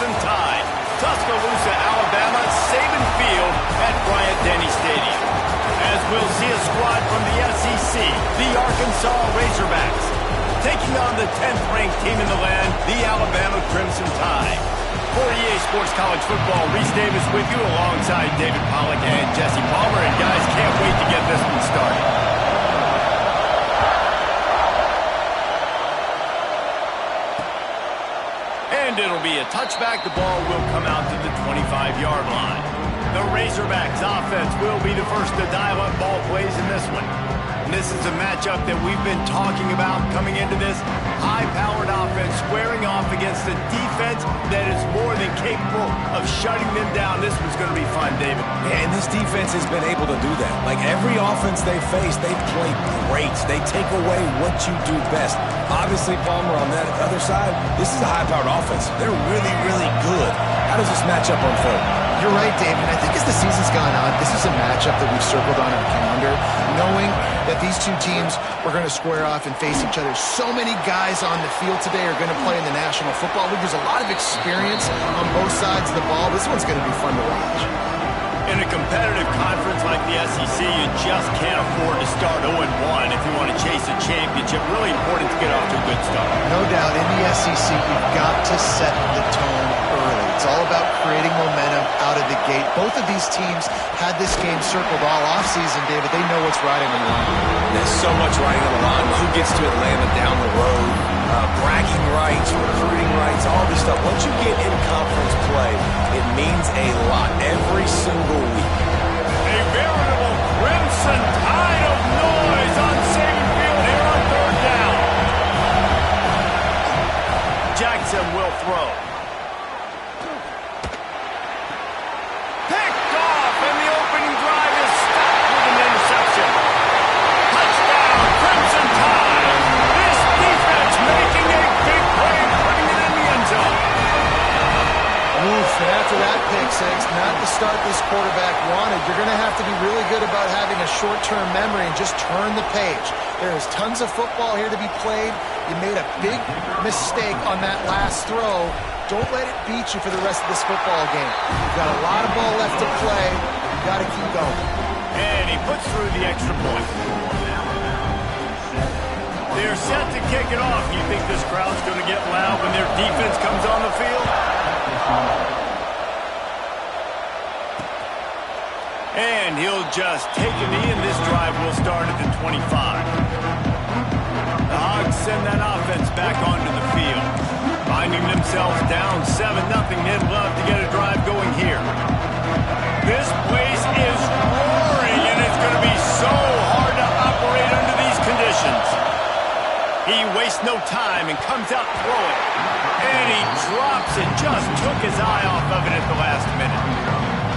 Crimson Tide. Tuscaloosa, Alabama, Saban Field at Bryant-Denny Stadium. As we'll see a squad from the SEC, the Arkansas Razorbacks, taking on the 10th-ranked team in the land, the Alabama Crimson Tide. For EA Sports College Football, Reese Davis with you alongside David Pollack and Jesse Palmer. And guys, can't wait to get this one started. And it'll be a touchback. The ball will come out to the 25-yard line. The Razorbacks offense will be the first to dial up ball plays in this one. And this is a matchup that we've been talking about coming into this. High-powered offense squaring off against a defense that is more than capable of shutting them down. This one's going to be fun, David. And this defense has been able to do that. Like every offense they face, they've played great. They take away what you do best. Obviously, Palmer, on that other side, this is a high-powered offense. They're really, really good. How does this matchup unfold? You're right, David. I think as the season's gone on, this is a matchup that we've circled on our calendar, knowing that these two teams are going to square off and face each other. So many guys on the field today are going to play in the National Football League. There's a lot of experience on both sides of the ball. This one's going to be fun to watch. In a competitive conference like the SEC, you just can't afford to start 0-1 if you want to chase a championship. Really important to get off to a good start. No doubt, in the SEC, you've got to set the tone early. It's all about creating momentum out of the gate. Both of these teams had this game circled all offseason, David. They know what's riding on the line. There's so much riding on the line. Who gets to Atlanta down the road? Bragging rights, recruiting rights, all this stuff. Once you get in conference play, it means a lot every single week. A veritable crimson tide of noise on Saban Field here on third down. Jackson will throw. Picked off, and the opening drive is stopped with an interception. Touchdown, Crimson Tide. This defense making a big play, putting it in the end zone. Oof, and after that pick six, not the start this quarterback wanted. You're going to have to be really good about having a short-term memory and just turn the page. There is tons of football here to be played. You made a big mistake on that last throw. Don't let it beat you for the rest of this football game. You've got a lot of ball left to play. You've got to keep going. And he puts through the extra point. They're set to kick it off. Do you think this crowd's going to get loud when their defense comes on the field? And he'll just take a knee, and this drive will start at the 25. The Hogs send that offense back onto the field. Finding themselves down 7-0, they'd love to get a drive going here. This place is roaring, and it's going to be so hard to operate under these conditions. He wastes no time and comes out throwing. And he drops it, just took his eye off of it at the last minute.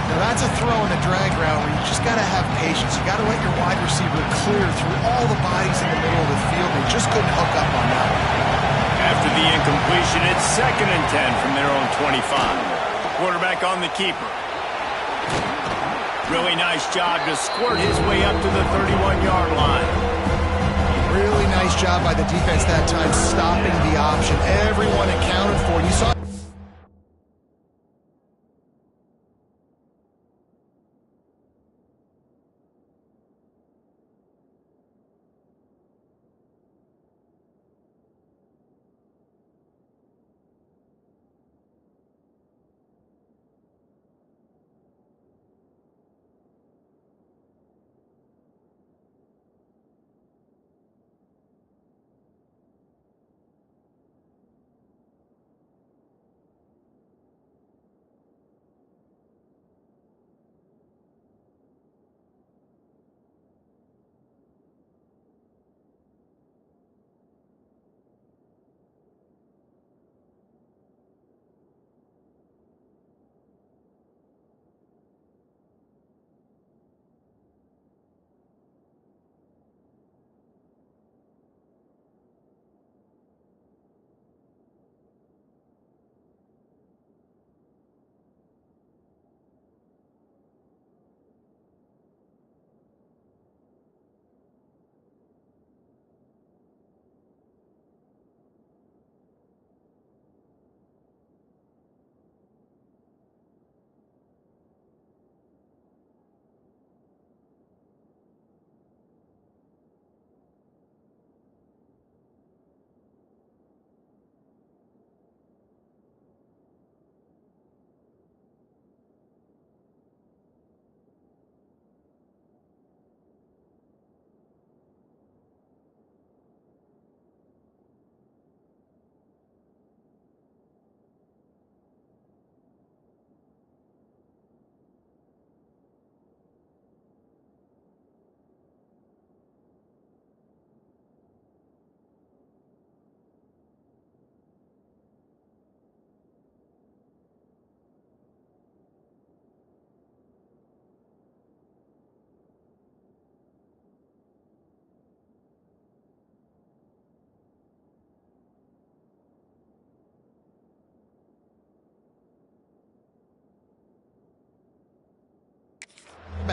Now that's a throw in the drag route where you just got to have patience. You got to let your wide receiver clear through all the bodies in the middle of the field. They just couldn't hook up on that one. After the incompletion, it's 2nd and 10 from their own 25. Quarterback on the keeper. Really nice job to squirt his way up to the 31-yard line. Really nice job by the defense that time, stopping the option. Everyone accounted for. You saw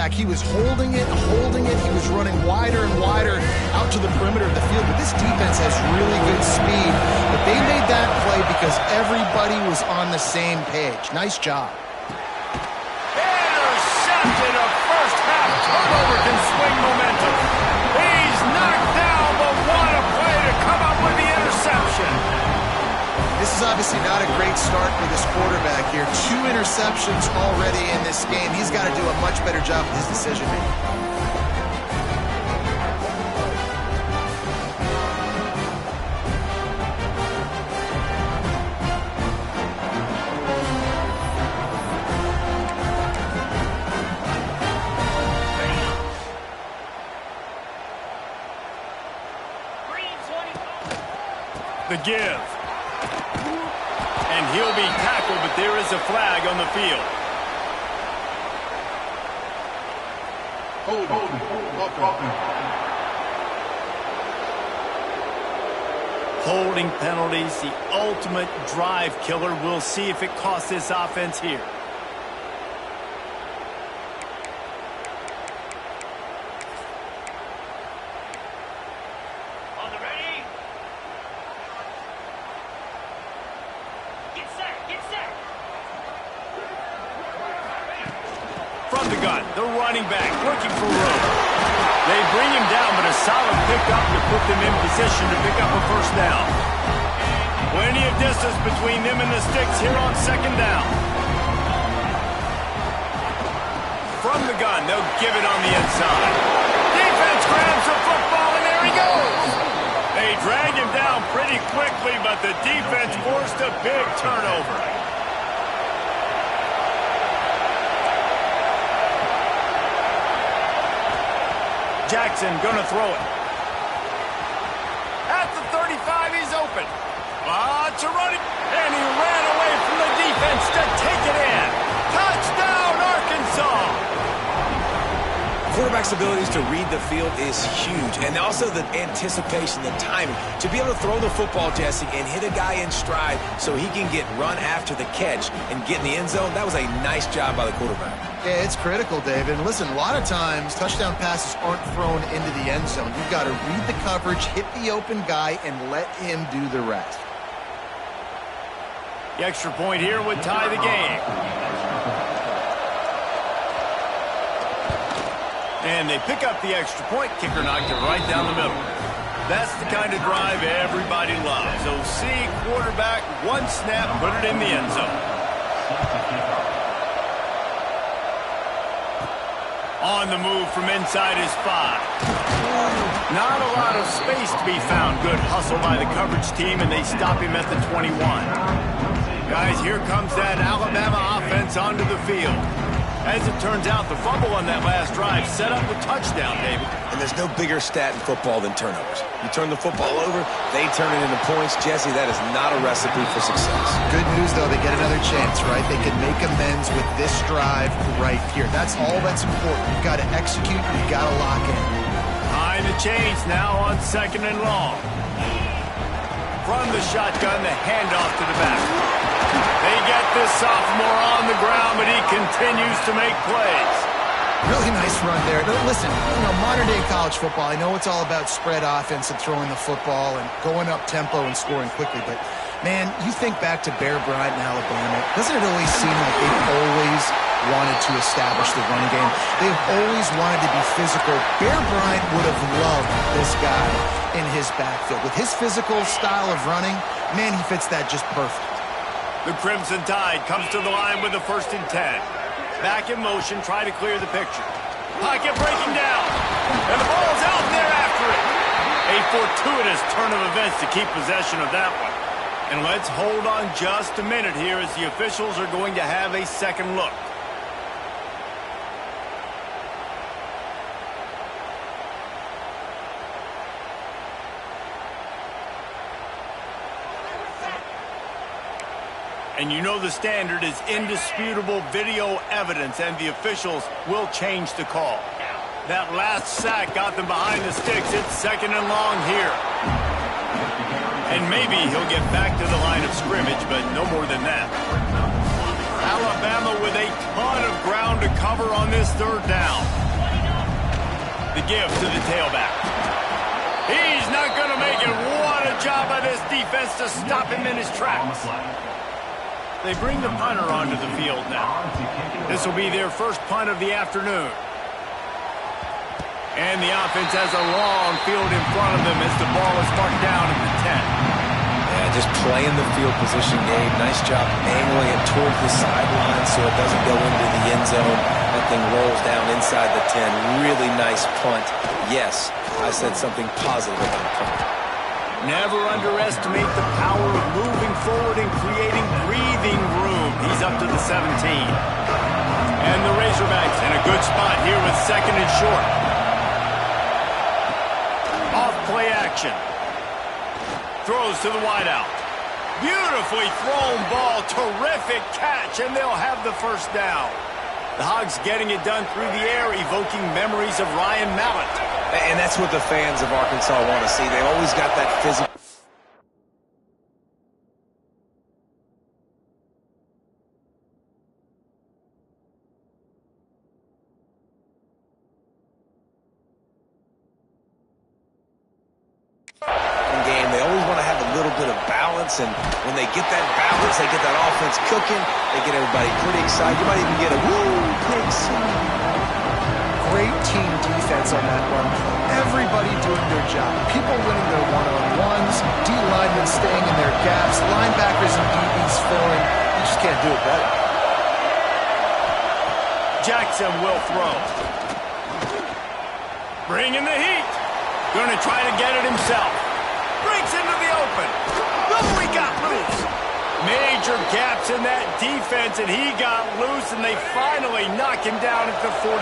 quarterback. He was holding it. He was running wider and wider out to the perimeter of the field. But this defense has really good speed. But they made that play because everybody was on the same page. Nice job. Intercepted. A first half turnover can swing momentum. He's knocked down, but what a play to come up with the interception. This is obviously not a great start for this quarterback here. 2 interceptions already in this game. He's got to do a much better job with his decision-making. The give. And he'll be tackled, but there is a flag on the field. Holding penalties, the ultimate drive killer. We'll see if it costs this offense here. From the gun, the running back looking for room. They bring him down, but a solid pickup to put them in position to pick up a first down. Plenty of distance between them and the sticks here on second down. From the gun, they'll give it on the inside. Defense grabs the football, and there he goes. They drag him down pretty quickly, but the defense forced a big turnover. Jackson gonna throw it. At the 35, he's open. To run it, and he ran away from the defense to take it in. Touchdown, Arkansas! Quarterback's abilities to read the field is huge, and also the anticipation, the timing. To be able to throw the football, Jesse, and hit a guy in stride so he can get run after the catch and get in the end zone, that was a nice job by the quarterback. Yeah, it's critical, David. And listen, a lot of times touchdown passes aren't thrown into the end zone. You've got to read the coverage, hit the open guy, and let him do the rest. The extra point here would tie the game. And they pick up the extra point. Kicker knocked it right down the middle. That's the kind of drive everybody loves. So see quarterback, one snap, put it in the end zone. On the move from inside his 5. Not a lot of space to be found. Good hustle by the coverage team, and they stop him at the 21. Guys, here comes that Alabama offense onto the field. As it turns out, the fumble on that last drive set up the touchdown, David. And there's no bigger stat in football than turnovers. You turn the football over, they turn it into points. Jesse, that is not a recipe for success. Good news, though, they get another chance, right? They can make amends with this drive right here. That's all that's important. You've got to execute, you've got to lock in. Behind the chains now on second and long. From the shotgun, the handoff to the back. They get this sophomore on the ground, but he continues to make plays. Really nice run there. Listen, modern-day college football, I know it's all about spread offense and throwing the football and going up tempo and scoring quickly, but, man, you think back to Bear Bryant in Alabama, doesn't it always seem like they've always wanted to establish the running game? They've always wanted to be physical. Bear Bryant would have loved this guy in his backfield. With his physical style of running, man, he fits that just perfect. The Crimson Tide comes to the line with a 1st and 10. Back in motion, try to clear the picture. Pocket breaking down. And the ball's out there after it. A fortuitous turn of events to keep possession of that one. And let's hold on just a minute here as the officials are going to have a second look. And you know the standard is indisputable video evidence, and the officials will change the call. That last sack got them behind the sticks. It's second and long here. And maybe he'll get back to the line of scrimmage, but no more than that. Alabama Alabama with a ton of ground to cover on this third down. The give to the tailback. He's not going to make it. What a job by this defense to stop him in his tracks. They bring the punter onto the field now. This will be their first punt of the afternoon. And the offense has a long field in front of them as the ball is marked down at the 10. Yeah, just playing the field position game. Nice job angling it towards the sideline so it doesn't go into the end zone. That thing rolls down inside the 10. Really nice punt. Yes, I said something positive about punt. Never underestimate the power of moving forward and creating breathing room. He's up to the 17. And the Razorbacks in a good spot here with second and short. Off play action. Throws to the wideout. Beautifully thrown ball. Terrific catch, and they'll have the first down. The Hogs getting it done through the air, evoking memories of Ryan Mallett. And that's what the fans of Arkansas want to see. They always got that physical. Game. They always want to have a little bit of balance, and when they get that balance, they get that offense cooking, they get everybody pretty excited. You might even get a woo pick. Great team defense on that one. Everybody doing their job. People winning their one-on-ones, D-linemen staying in their gaps, linebackers and DBs filling. You just can't do it better. Jackson will throw. Bringing the heat. Going to try to get it himself. Breaks into the open. Oh, he got loose. Major gaps in that defense, and he got loose, and they finally knock him down at the 41.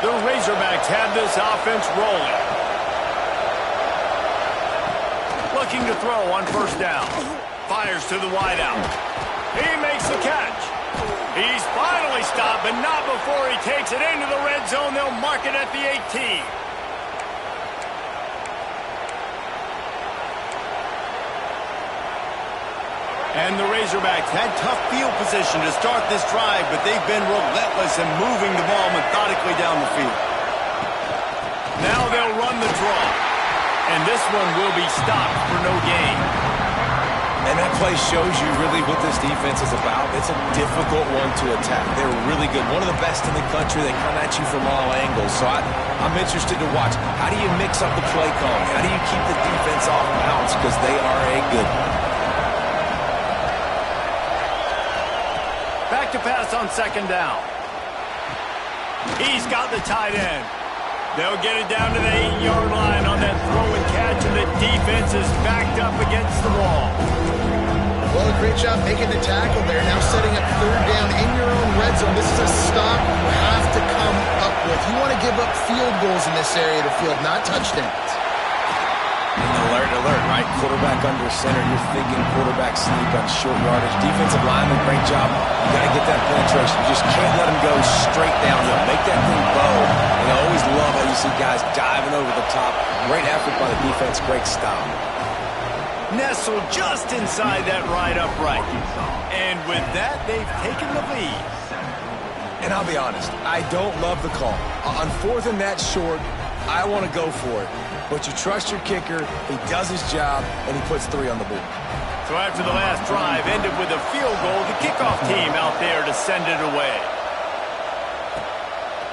The Razorbacks have this offense rolling. Looking to throw on first down. Fires to the wideout. He makes the catch. He's finally stopped, but not before he takes it into the red zone. They'll mark it at the 18. And the Razorbacks had tough field position to start this drive, but they've been relentless in moving the ball methodically down the field. Now they'll run the draw. And this one will be stopped for no gain. And that play shows you really what this defense is about. It's a difficult one to attack. They're really good. One of the best in the country. They come at you from all angles. So I'm interested to watch. How do you mix up the play calling? How do you keep the defense off balance? Because they are a good one. Back to pass on second down. He's got the tight end. They'll get it down to the 8-yard line on that throw and catch, and the defense is backed up against the wall. Well, a great job making the tackle there. Now setting up third down in your own red zone. This is a stop you have to come up with. You want to give up field goals in this area of the field, not touchdowns. Alert, right? Quarterback under center. You're thinking quarterback sneak on short yardage. Defensive lineman, great job. You got to get that penetration. You just can't let them go straight downhill. Make that thing bow. And I always love how you see guys diving over the top. Great effort by the defense. Great stop. Nestled just inside that right upright. And with that, they've taken the lead. And I'll be honest, I don't love the call. On fourth and that short, I want to go for it. But you trust your kicker, he does his job, and he puts 3 on the board. So after the last drive ended with a field goal, the kickoff team out there to send it away.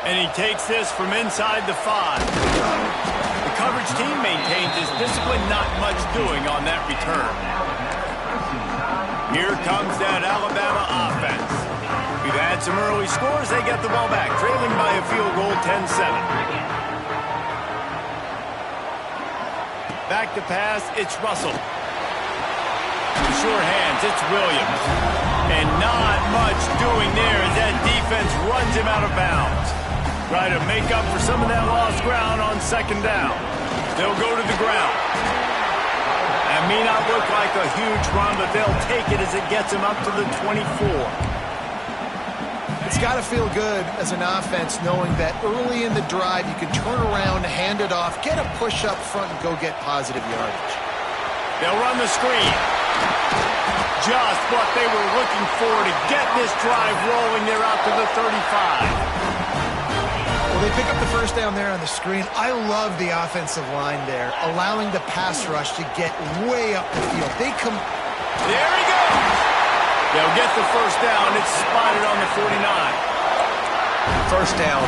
And he takes this from inside the 5. The coverage team maintains his discipline, not much doing on that return. Here comes that Alabama offense. We've had some early scores. They get the ball back, trailing by a field goal 10-7. Back to pass, it's Russell. Sure hands, it's Williams. And not much doing there as that defense runs him out of bounds. Try to make up for some of that lost ground on second down. They'll go to the ground. That may not look like a huge run, but they'll take it as it gets them up to the 24. It's got to feel good as an offense knowing that early in the drive you can turn around, hand it off, get a push up front, and go get positive yardage. They'll run the screen. Just what they were looking for to get this drive rolling. They're out to the 35. Well, they pick up the first down there on the screen. I love the offensive line there, allowing the pass rush to get way up the field. There he goes. They'll get the first down. It's spotted on the 49. First down,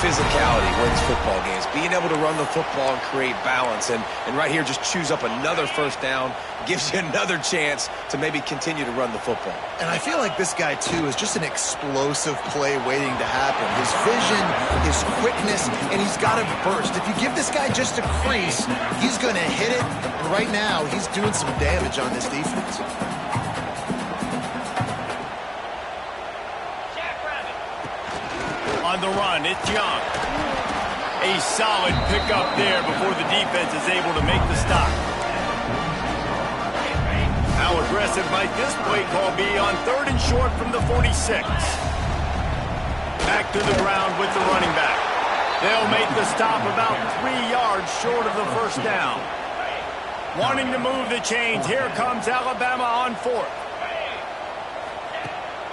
physicality wins football games. Being able to run the football and create balance. And right here, just choose up another first down. Gives you another chance to maybe continue to run the football. And I feel like this guy, too, is just an explosive play waiting to happen. His vision, his quickness, and he's got a burst. If you give this guy just a crease, he's going to hit it. And right now, he's doing some damage on this defense. On the run, it's Young. A solid pickup there before the defense is able to make the stop. How aggressive might this play call be on 3rd and short from the 46? Back to the ground with the running back. They'll make the stop about 3 yards short of the first down. Wanting to move the chains, here comes Alabama on 4th.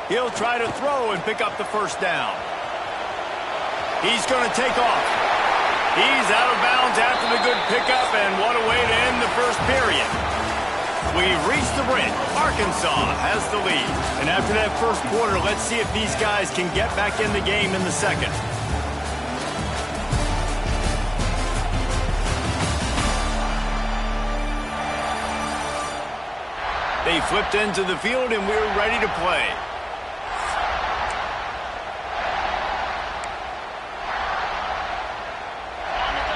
He'll try to throw and pick up the first down. He's going to take off. He's out of bounds after the good pickup, and what a way to end the first period. We've reached the break. Arkansas has the lead. And after that first quarter, let's see if these guys can get back in the game in the second. They flipped into the field, and we're ready to play.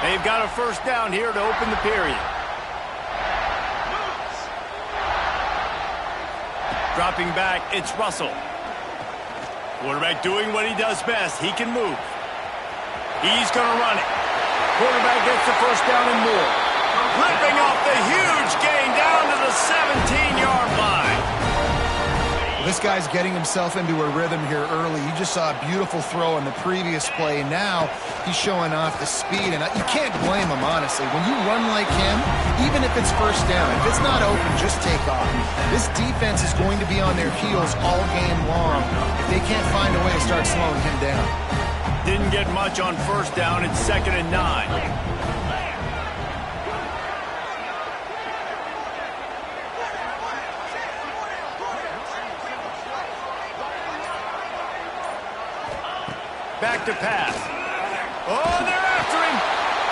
They've got a first down here to open the period. Dropping back, it's Russell. Quarterback doing what he does best. He can move. He's going to run it. Quarterback gets the first down and more. Ripping off the huge gain down to the 17-yard line. This guy's getting himself into a rhythm here early. You just saw a beautiful throw in the previous play. Now he's showing off the speed, and you can't blame him, honestly. When you run like him, even if it's first down, if it's not open, just take off. This defense is going to be on their heels all game long if they can't find a way to start slowing him down. Didn't get much on first down. It's 2nd and 9. Back to pass. Oh, they're after him.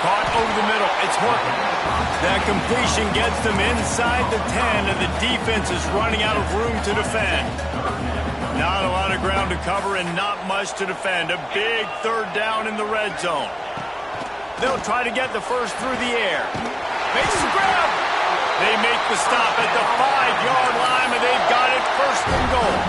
Caught over the middle. It's Horton. That completion gets them inside the 10, and the defense is running out of room to defend. Not a lot of ground to cover and not much to defend. A big 3rd down in the red zone. They'll try to get the first through the air. Makes the grab. They make the stop at the 5-yard line, and they've got it 1st and goal.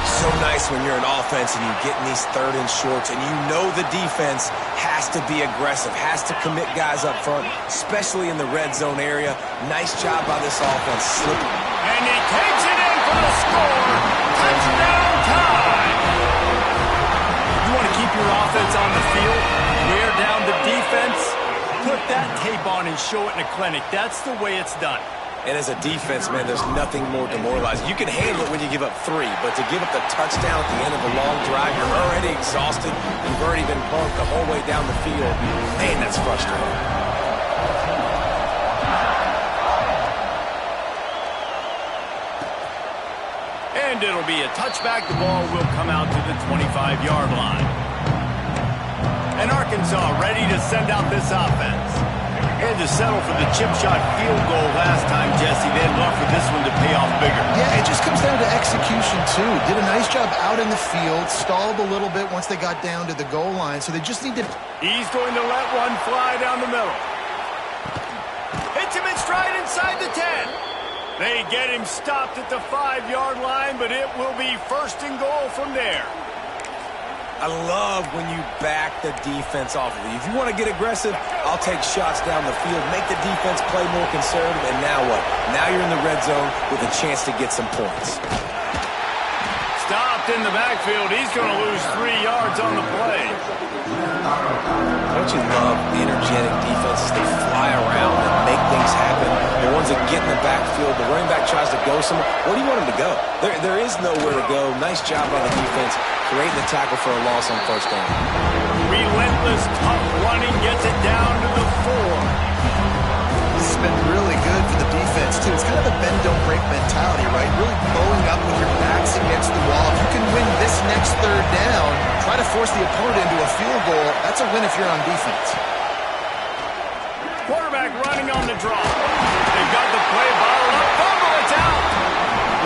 So nice when you're an offense and you get in these 3rd and shorts and you know the defense has to be aggressive, has to commit guys up front, especially in the red zone area. Nice job by this offense. Slipping. And he takes it in for the score. Touchdown time. You want to keep your offense on the field, wear down the defense, put that tape on and show it in a clinic. That's the way it's done. And as a defense, man, there's nothing more demoralizing. You can handle it when you give up 3, but to give up the touchdown at the end of a long drive, you're already exhausted. You've already been bumped the whole way down the field. Man, that's frustrating. And it'll be a touchback. The ball will come out to the 25-yard line. And Arkansas ready to send out this offense. Had to settle for the chip shot field goal last time, Jesse. They'd love for this one to pay off bigger. Yeah, it just comes down to execution, too. Did a nice job out in the field, stalled a little bit once they got down to the goal line, so they just need to... He's going to let one fly down the middle. Hits him in stride inside the 10. They get him stopped at the 5-yard line, but it will be 1st and goal from there. I love when you back the defense off of you. If you want to get aggressive, I'll take shots down the field, make the defense play more conservative, and now what? Now you're in the red zone with a chance to get some points. Stop stopped in the backfield. He's going to lose 3 yards on the play. Don't you love energetic defenses? They fly around and make things happen. The ones that get in the backfield, the running back tries to go somewhere. Where do you want him to go? There is nowhere to go. Nice job by the defense, creating the tackle for a loss on first down. Relentless, tough running gets it down to the 4. This has been really good for the defense, too. It's kind of a bend-don't-break mentality, right? Really bowing up with your backs against the wall. If you can win this next third down, try to force the opponent into a field goal. That's a win if you're on defense. Quarterback running on the draw. They've got the play bottled up. Fumble, it's out.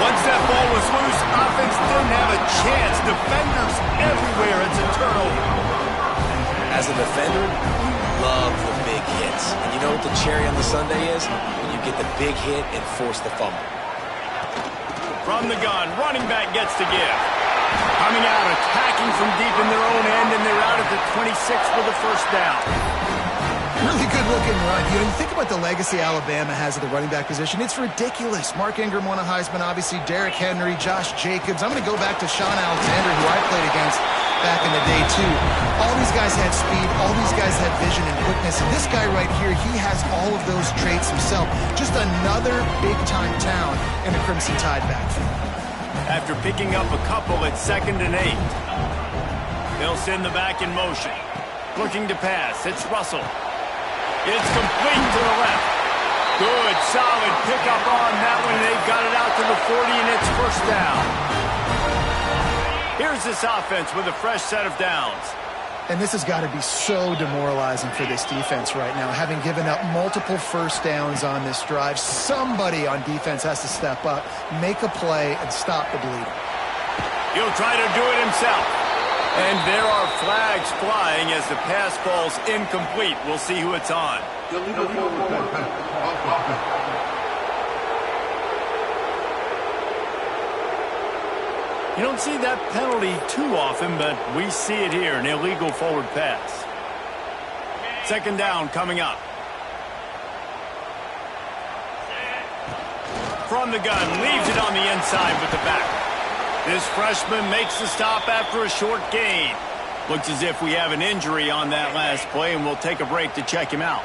Once that ball was loose, offense didn't have a chance. Defenders everywhere. It's a turnover. As a defender, you love the big hits. And you know what the cherry on the sundae is? When you get the big hit and force the fumble. From the gun, running back gets to give. Coming out, attacking from deep in their own end, and they're out at the 26 with a first down. Really good-looking run. You know, you think about the legacy Alabama has at the running back position. It's ridiculous. Mark Ingram won a Heisman, obviously. Derrick Henry, Josh Jacobs. I'm going to go back to Sean Alexander, who I played against back in the day, too. All these guys had speed. All these guys had vision and quickness. And this guy right here, he has all of those traits himself. Just another big-time town in the Crimson Tide backfield. After picking up a couple at 2nd and 8. They'll send the back in motion. Looking to pass. It's Russell. It's complete to the left. Good, solid pickup on that one. They've got it out to the 40, and it's first down. Here's this offense with a fresh set of downs. And this has got to be so demoralizing for this defense right now. Having given up multiple first downs on this drive, somebody on defense has to step up, make a play, and stop the bleeding. He'll try to do it himself. And there are flags flying as the pass falls incomplete. We'll see who it's on. You don't see that penalty too often, but we see it here, an illegal forward pass. 2nd down coming up. From the gun, leaves it on the inside with the back. This freshman makes the stop after a short gain. Looks as if we have an injury on that last play, and we'll take a break to check him out.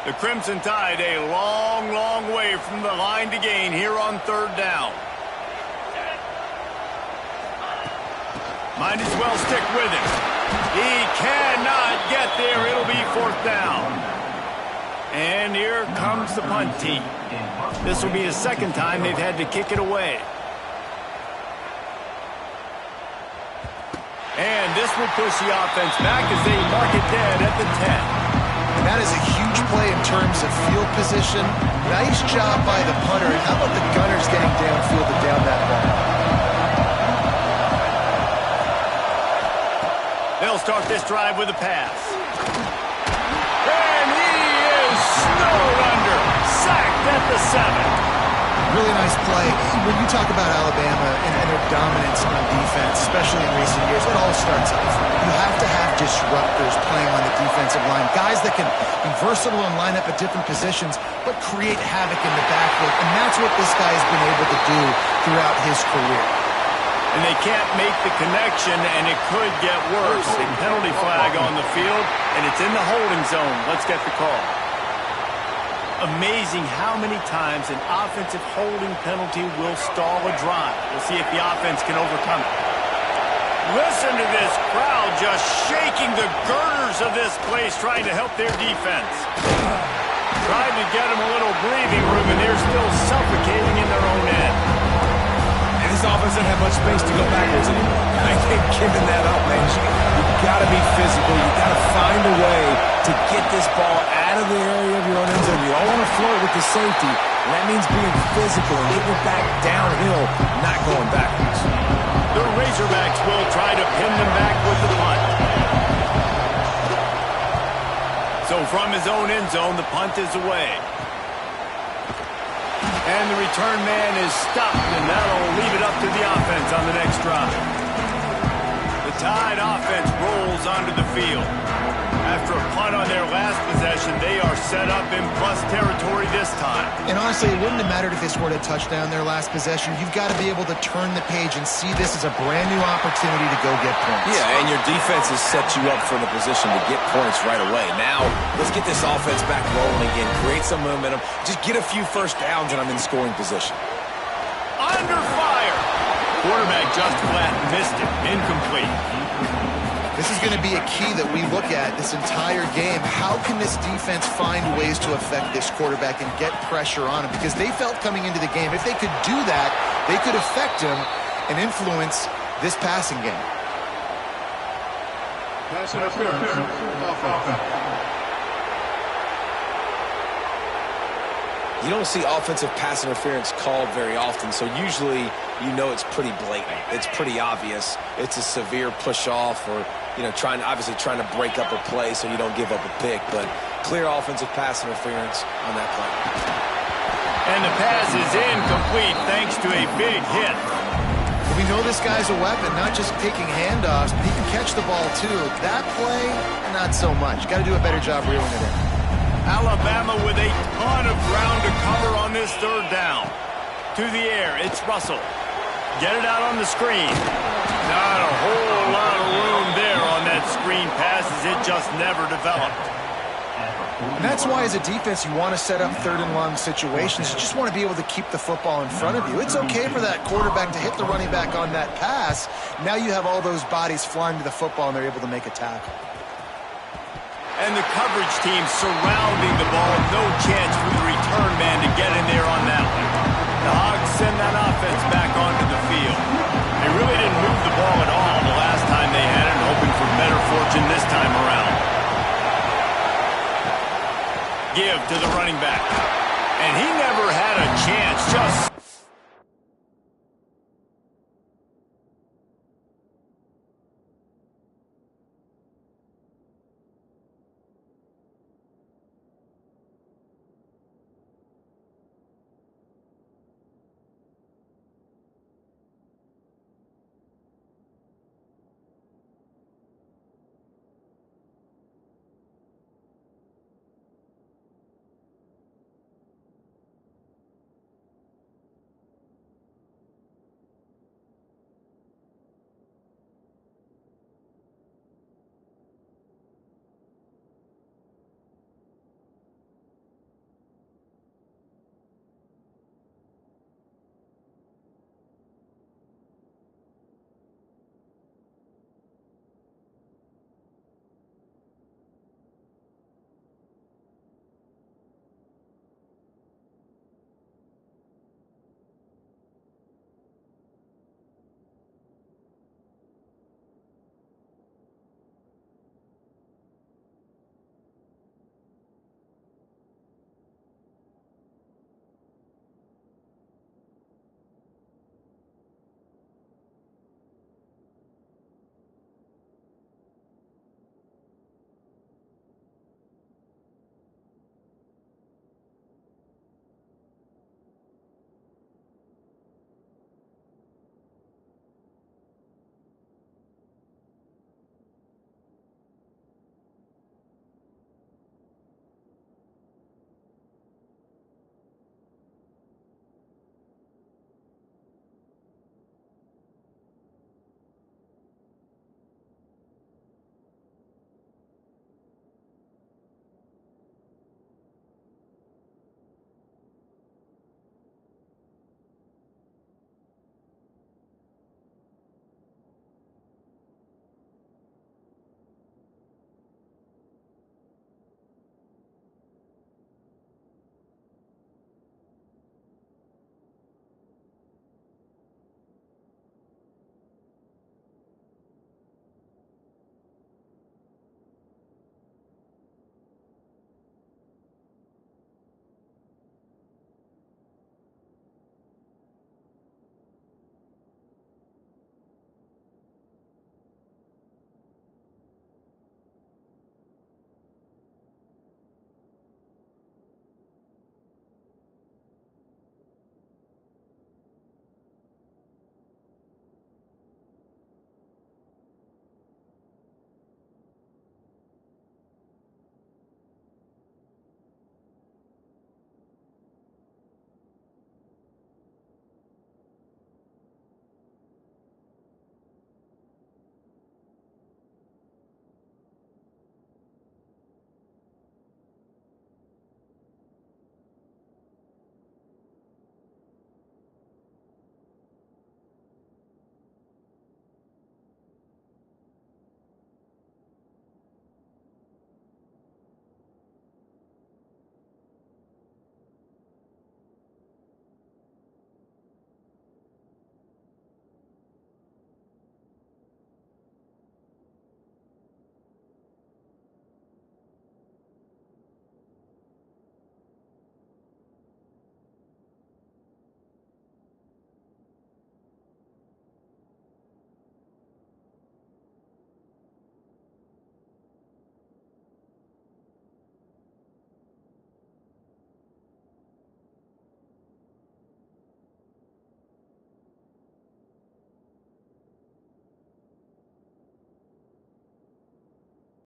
The Crimson Tide a long, long way from the line to gain here on 3rd down. Might as well stick with it. He cannot get there. It'll be 4th down. And here comes the punt team. This will be the 2nd time they've had to kick it away. And this will push the offense back as they mark it dead at the 10. And that is a huge play in terms of field position. Nice job by the punter. And how about the gunners getting downfield to down that ball? They'll start this drive with a pass. And he is snowed under. Sacked at the 7. Really nice play. When you talk about Alabama and their dominance on defense, especially in recent years, it all starts off. You have to have disruptors playing on the defensive line. Guys that can be versatile and line up at different positions, but create havoc in the backfield. And that's what this guy has been able to do throughout his career. And they can't make the connection, and it could get worse. A penalty flag on the field, and it's in the holding zone. Let's get the call. Amazing how many times an offensive holding penalty will stall a drive. We'll see if the offense can overcome it. Listen to this crowd just shaking the girders of this place, trying to help their defense. Trying to get them a little breathing room, and they're still suffocating in their own end. And this offense doesn't have much space to go backwards anymore. They've given that up, man. You've got to be physical. You've got to find a way to get this ball out of the area of your own end zone. You don't want to flirt with the safety, and that means being physical and getting it back downhill, not going backwards. The Razorbacks will try to pin them back with the punt. So from his own end zone, the punt is away. And the return man is stopped, and that'll leave it up to the offense on the next drive. The Tide offense rolls onto the field. After a punt on their last possession, they are set up in plus territory this time. And honestly, it wouldn't have mattered if they scored a touchdown their last possession. You've got to be able to turn the page and see this as a brand new opportunity to go get points. Yeah, and your defense has set you up for the position to get points right away. Now, let's get this offense back rolling again, create some momentum, just get a few first downs, and I'm in scoring position. Under fire. Quarterback just flat missed it. Incomplete. This is going to be a key that we look at this entire game. How can this defense find ways to affect this quarterback and get pressure on him? Because they felt coming into the game, if they could do that, they could affect him and influence this passing game. Pass interference. Offense. You don't see offensive pass interference called very often, so usually you know it's pretty blatant. It's pretty obvious. It's a severe push-off or, obviously trying to break up a play so you don't give up a pick, but clear offensive pass interference on that play. And the pass is incomplete thanks to a big hit. We know this guy's a weapon, not just taking handoffs, but he can catch the ball too. That play, not so much. Got to do a better job reeling it in. Alabama with a ton of ground to cover on this third down. To the air, it's Russell. Get it out on the screen. Not a whole lot of room there on that screen pass as it just never developed. And that's why as a defense you want to set up third and long situations. You just want to be able to keep the football in front of you. It's okay for that quarterback to hit the running back on that pass. Now you have all those bodies flying to the football and they're able to make a tackle. And the coverage team surrounding the ball. No chance for the return man to get in there on that one. The Hogs send that offense back onto the field. They really didn't move the ball at all the last time they had it, hoping for better fortune this time around. Give to the running back. And he never had a chance. Just